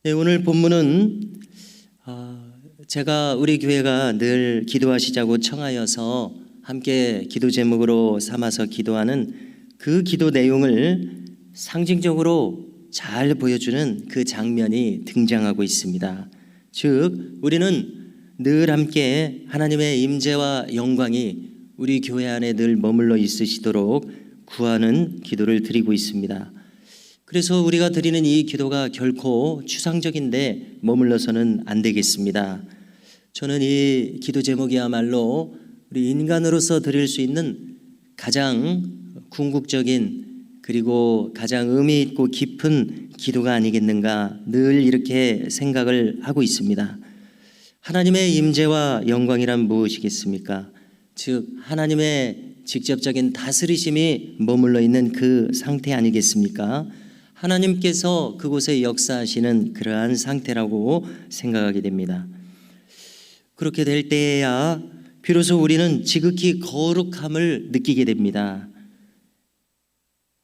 네, 오늘 본문은 제가 우리 교회가 늘 기도하시자고 청하여서 함께 기도 제목으로 삼아서 기도하는 그 기도 내용을 상징적으로 잘 보여주는 그 장면이 등장하고 있습니다. 즉, 우리는 늘 함께 하나님의 임재와 영광이 우리 교회 안에 늘 머물러 있으시도록 구하는 기도를 드리고 있습니다. 그래서 우리가 드리는 이 기도가 결코 추상적인데 머물러서는 안 되겠습니다. 저는 이 기도 제목이야말로 우리 인간으로서 드릴 수 있는 가장 궁극적인 그리고 가장 의미 있고 깊은 기도가 아니겠는가 늘 이렇게 생각을 하고 있습니다. 하나님의 임재와 영광이란 무엇이겠습니까? 즉 하나님의 직접적인 다스리심이 머물러 있는 그 상태 아니겠습니까? 하나님께서 그곳에 역사하시는 그러한 상태라고 생각하게 됩니다. 그렇게 될 때에야 비로소 우리는 지극히 거룩함을 느끼게 됩니다.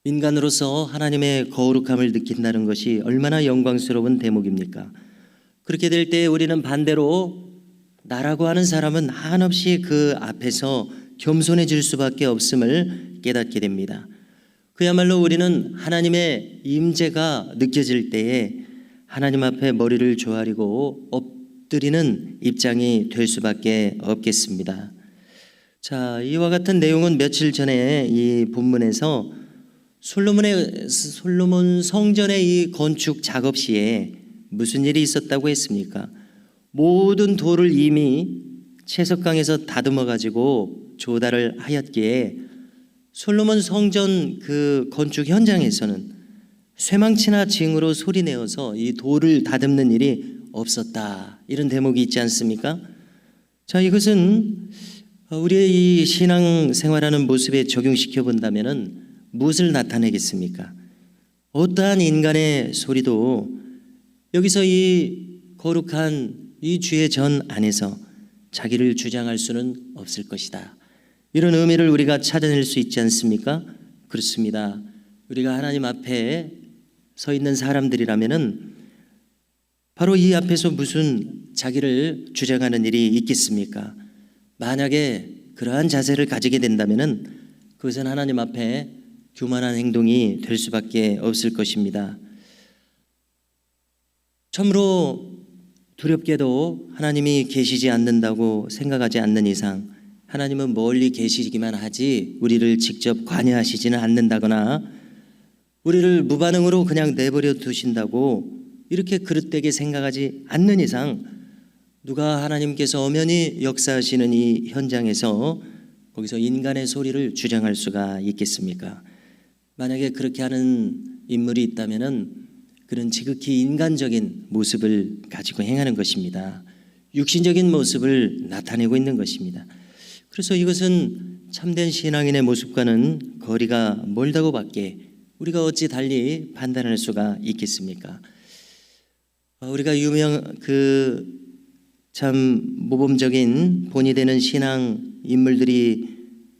인간으로서 하나님의 거룩함을 느낀다는 것이 얼마나 영광스러운 대목입니까? 그렇게 될 때 우리는 반대로 나라고 하는 사람은 한없이 그 앞에서 겸손해질 수밖에 없음을 깨닫게 됩니다. 그야말로 우리는 하나님의 임재가 느껴질 때에 하나님 앞에 머리를 조아리고 엎드리는 입장이 될 수밖에 없겠습니다. 자, 이와 같은 내용은 며칠 전에 이 본문에서 솔로몬 성전의 이 건축 작업 시에 무슨 일이 있었다고 했습니까? 모든 돌을 이미 채석강에서 다듬어 가지고 조달을 하였기에 솔로몬 성전 그 건축 현장에서는 쇠망치나 징으로 소리내어서 이 돌을 다듬는 일이 없었다. 이런 대목이 있지 않습니까? 자, 이것은 우리의 이 신앙생활하는 모습에 적용시켜 본다면은 무엇을 나타내겠습니까? 어떠한 인간의 소리도 여기서 이 거룩한 이 주의 전 안에서 자기를 주장할 수는 없을 것이다. 이런 의미를 우리가 찾아낼 수 있지 않습니까? 그렇습니다. 우리가 하나님 앞에 서 있는 사람들이라면은 바로 이 앞에서 무슨 자기를 주장하는 일이 있겠습니까? 만약에 그러한 자세를 가지게 된다면은 그것은 하나님 앞에 교만한 행동이 될 수밖에 없을 것입니다. 참으로 두렵게도 하나님이 계시지 않는다고 생각하지 않는 이상 하나님은 멀리 계시기만 하지 우리를 직접 관여하시지는 않는다거나 우리를 무반응으로 그냥 내버려 두신다고 이렇게 그릇되게 생각하지 않는 이상 누가 하나님께서 엄연히 역사하시는 이 현장에서 거기서 인간의 소리를 주장할 수가 있겠습니까? 만약에 그렇게 하는 인물이 있다면은 그는 지극히 인간적인 모습을 가지고 행하는 것입니다. 육신적인 모습을 나타내고 있는 것입니다. 그래서 이것은 참된 신앙인의 모습과는 거리가 멀다고 밖에 우리가 어찌 달리 판단할 수가 있겠습니까? 우리가 참 모범적인 본이 되는 신앙 인물들이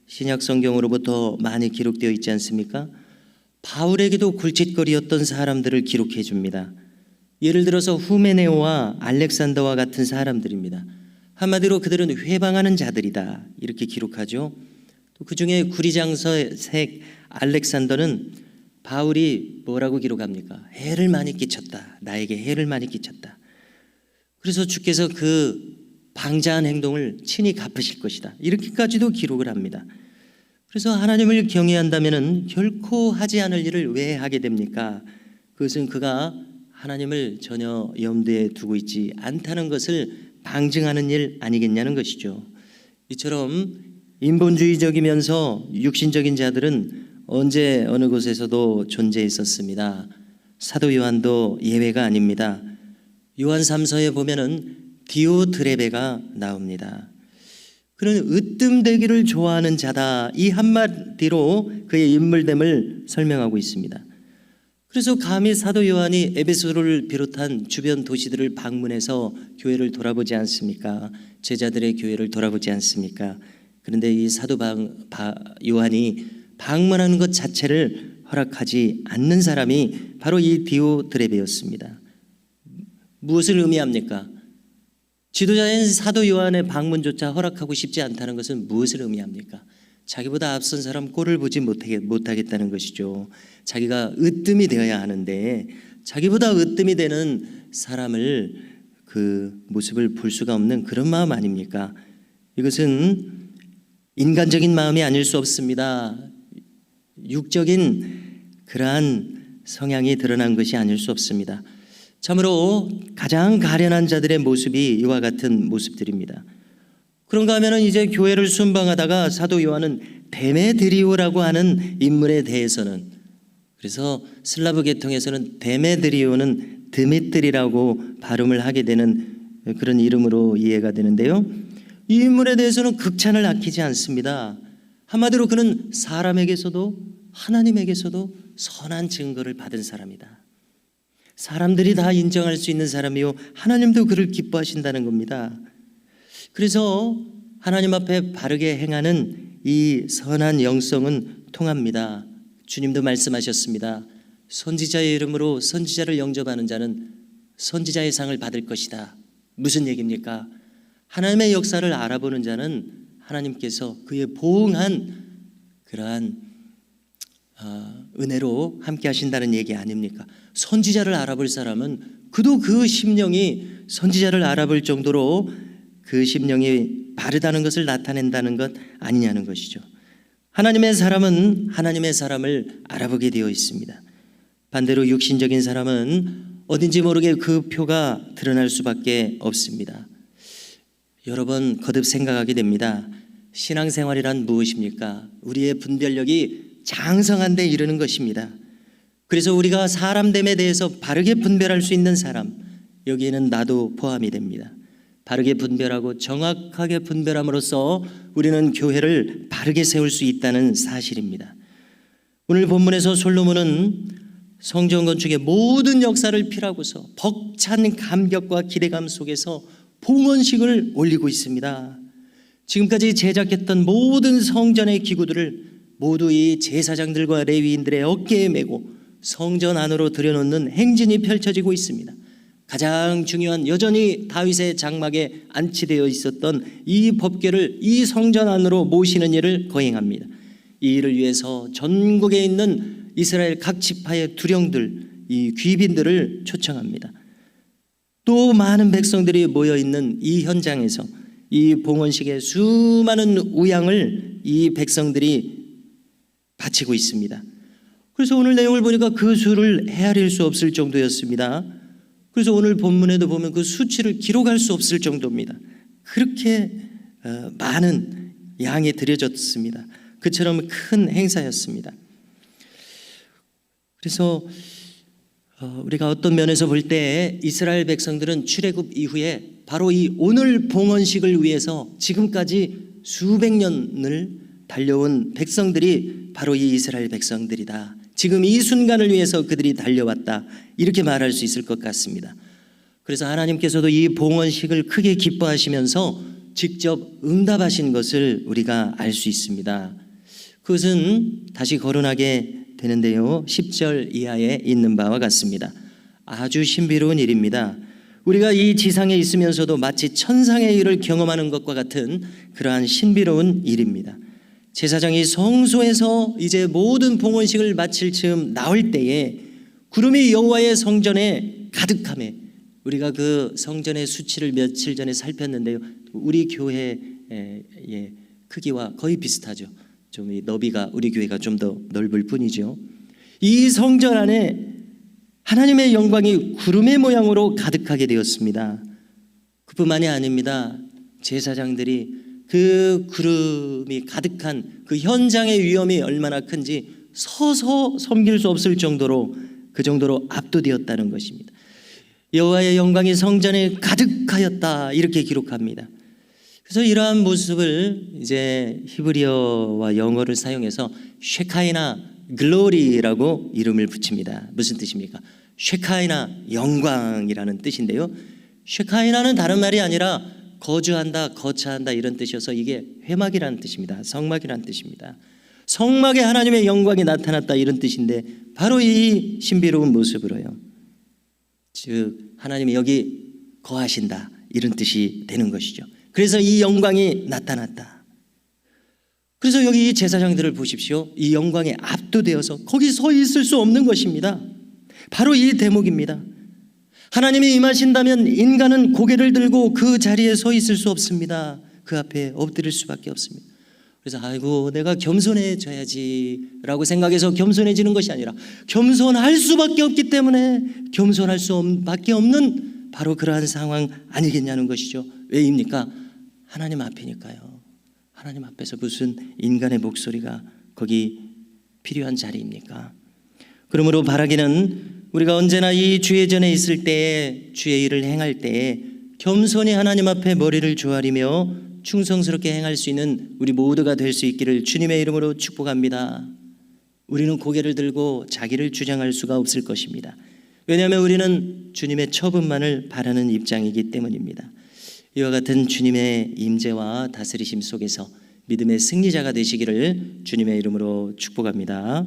신약 성경으로부터 많이 기록되어 있지 않습니까? 바울에게도 굴칫거리였던 사람들을 기록해 줍니다. 예를 들어서 후메네오와 알렉산더와 같은 사람들입니다. 한마디로 그들은 회방하는 자들이다 이렇게 기록하죠. 또 그중에 구리장서색 알렉산더는 바울이 뭐라고 기록합니까? 해를 많이 끼쳤다. 나에게 해를 많이 끼쳤다. 그래서 주께서 그 방자한 행동을 친히 갚으실 것이다. 이렇게까지도 기록을 합니다. 그래서 하나님을 경외한다면 결코 하지 않을 일을 왜 하게 됩니까? 그것은 그가 하나님을 전혀 염두에 두고 있지 않다는 것을 방증하는 일 아니겠냐는 것이죠. 이처럼 인본주의적이면서 육신적인 자들은 언제 어느 곳에서도 존재했었습니다. 사도 요한도 예외가 아닙니다. 요한 3서에 보면은 디오드레베가 나옵니다. 그는 으뜸되기를 좋아하는 자다. 이 한마디로 그의 인물됨을 설명하고 있습니다. 그래서 감히 사도 요한이 에베소를 비롯한 주변 도시들을 방문해서 교회를 돌아보지 않습니까? 제자들의 교회를 돌아보지 않습니까? 그런데 이 사도 요한이 방문하는 것 자체를 허락하지 않는 사람이 바로 이 디오드레베였습니다. 무엇을 의미합니까? 지도자인 사도 요한의 방문조차 허락하고 싶지 않다는 것은 무엇을 의미합니까? 자기보다 앞선 사람 꼴을 보지 못하겠다는 것이죠. 자기가 으뜸이 되어야 하는데 자기보다 으뜸이 되는 사람을 그 모습을 볼 수가 없는 그런 마음 아닙니까? 이것은 인간적인 마음이 아닐 수 없습니다. 육적인 그러한 성향이 드러난 것이 아닐 수 없습니다. 참으로 가장 가련한 자들의 모습이 이와 같은 모습들입니다. 그런가 하면 이제 교회를 순방하다가 사도 요한은 데메드리오라고 하는 인물에 대해서는, 그래서 슬라브 계통에서는 데메드리오는 드미트리라고 발음을 하게 되는 그런 이름으로 이해가 되는데요, 이 인물에 대해서는 극찬을 아끼지 않습니다. 한마디로 그는 사람에게서도 하나님에게서도 선한 증거를 받은 사람이다. 사람들이 다 인정할 수 있는 사람이요, 하나님도 그를 기뻐하신다는 겁니다. 그래서 하나님 앞에 바르게 행하는 이 선한 영성은 통합니다. 주님도 말씀하셨습니다. 선지자의 이름으로 선지자를 영접하는 자는 선지자의 상을 받을 것이다. 무슨 얘기입니까? 하나님의 역사를 알아보는 자는 하나님께서 그의 보응한 그러한 은혜로 함께 하신다는 얘기 아닙니까? 선지자를 알아볼 사람은 그도 그 심령이 선지자를 알아볼 정도로 그 심령이 바르다는 것을 나타낸다는 것 아니냐는 것이죠. 하나님의 사람은 하나님의 사람을 알아보게 되어 있습니다. 반대로 육신적인 사람은 어딘지 모르게 그 표가 드러날 수밖에 없습니다. 여러 번 거듭 생각하게 됩니다. 신앙생활이란 무엇입니까? 우리의 분별력이 장성한 데 이르는 것입니다. 그래서 우리가 사람됨에 대해서 바르게 분별할 수 있는 사람, 여기에는 나도 포함이 됩니다. 바르게 분별하고 정확하게 분별함으로써 우리는 교회를 바르게 세울 수 있다는 사실입니다. 오늘 본문에서 솔로몬은 성전 건축의 모든 역사를 필하고서 벅찬 감격과 기대감 속에서 봉헌식을 올리고 있습니다. 지금까지 제작했던 모든 성전의 기구들을 모두 이 제사장들과 레위인들의 어깨에 메고 성전 안으로 들여놓는 행진이 펼쳐지고 있습니다. 가장 중요한, 여전히 다윗의 장막에 안치되어 있었던 이 법궤를 이 성전 안으로 모시는 일을 거행합니다. 이 일을 위해서 전국에 있는 이스라엘 각 지파의 두령들, 이 귀빈들을 초청합니다. 또 많은 백성들이 모여있는 이 현장에서 이 봉헌식의 수많은 우양을 이 백성들이 바치고 있습니다. 그래서 오늘 내용을 보니까 그 수를 헤아릴 수 없을 정도였습니다. 그래서 오늘 본문에도 보면 그 수치를 기록할 수 없을 정도입니다. 그렇게 많은 양이 드려졌습니다. 그처럼 큰 행사였습니다. 그래서 우리가 어떤 면에서 볼 때 이스라엘 백성들은 출애굽 이후에 바로 이 오늘 봉헌식을 위해서 지금까지 수백 년을 달려온 백성들이 바로 이 이스라엘 백성들이다. 지금 이 순간을 위해서 그들이 달려왔다. 이렇게 말할 수 있을 것 같습니다. 그래서 하나님께서도 이 봉헌식을 크게 기뻐하시면서 직접 응답하신 것을 우리가 알 수 있습니다. 그것은 다시 거론하게 되는데요, 10절 이하에 있는 바와 같습니다. 아주 신비로운 일입니다. 우리가 이 지상에 있으면서도 마치 천상의 일을 경험하는 것과 같은 그러한 신비로운 일입니다. 제사장이 성소에서 이제 모든 봉헌식을 마칠 즈음 나올 때에 구름이 여호와의 성전에 가득하매, 우리가 그 성전의 수치를 며칠 전에 살폈는데요, 우리 교회의 크기와 거의 비슷하죠. 좀 이 너비가 우리 교회가 좀 더 넓을 뿐이죠. 이 성전 안에 하나님의 영광이 구름의 모양으로 가득하게 되었습니다. 그뿐만이 아닙니다. 제사장들이 그 구름이 가득한 그 현장의 위험이 얼마나 큰지 서서 섬길 수 없을 정도로, 그 정도로 압도되었다는 것입니다. 여호와의 영광이 성전에 가득하였다, 이렇게 기록합니다. 그래서 이러한 모습을 이제 히브리어와 영어를 사용해서 쉐카이나 글로리라고 이름을 붙입니다. 무슨 뜻입니까? 쉐카이나 영광이라는 뜻인데요, 쉐카이나는 다른 말이 아니라 거주한다, 거처한다 이런 뜻이어서 이게 회막이라는 뜻입니다. 성막이라는 뜻입니다. 성막에 하나님의 영광이 나타났다 이런 뜻인데 바로 이 신비로운 모습으로요. 즉 하나님이 여기 거하신다, 이런 뜻이 되는 것이죠. 그래서 이 영광이 나타났다. 그래서 여기 이 제사장들을 보십시오. 이 영광에 압도되어서 거기 서 있을 수 없는 것입니다. 바로 이 대목입니다. 하나님이 임하신다면 인간은 고개를 들고 그 자리에 서 있을 수 없습니다. 그 앞에 엎드릴 수밖에 없습니다. 그래서 아이고 내가 겸손해져야지 라고 생각해서 겸손해지는 것이 아니라 겸손할 수밖에 없기 때문에 겸손할 수밖에 없는 바로 그러한 상황 아니겠냐는 것이죠. 왜입니까? 하나님 앞이니까요. 하나님 앞에서 무슨 인간의 목소리가 거기 필요한 자리입니까? 그러므로 바라기는 우리가 언제나 이 주의 전에 있을 때에, 주의 일을 행할 때에 겸손히 하나님 앞에 머리를 조아리며 충성스럽게 행할 수 있는 우리 모두가 될 수 있기를 주님의 이름으로 축복합니다. 우리는 고개를 들고 자기를 주장할 수가 없을 것입니다. 왜냐하면 우리는 주님의 처분만을 바라는 입장이기 때문입니다. 이와 같은 주님의 임재와 다스리심 속에서 믿음의 승리자가 되시기를 주님의 이름으로 축복합니다.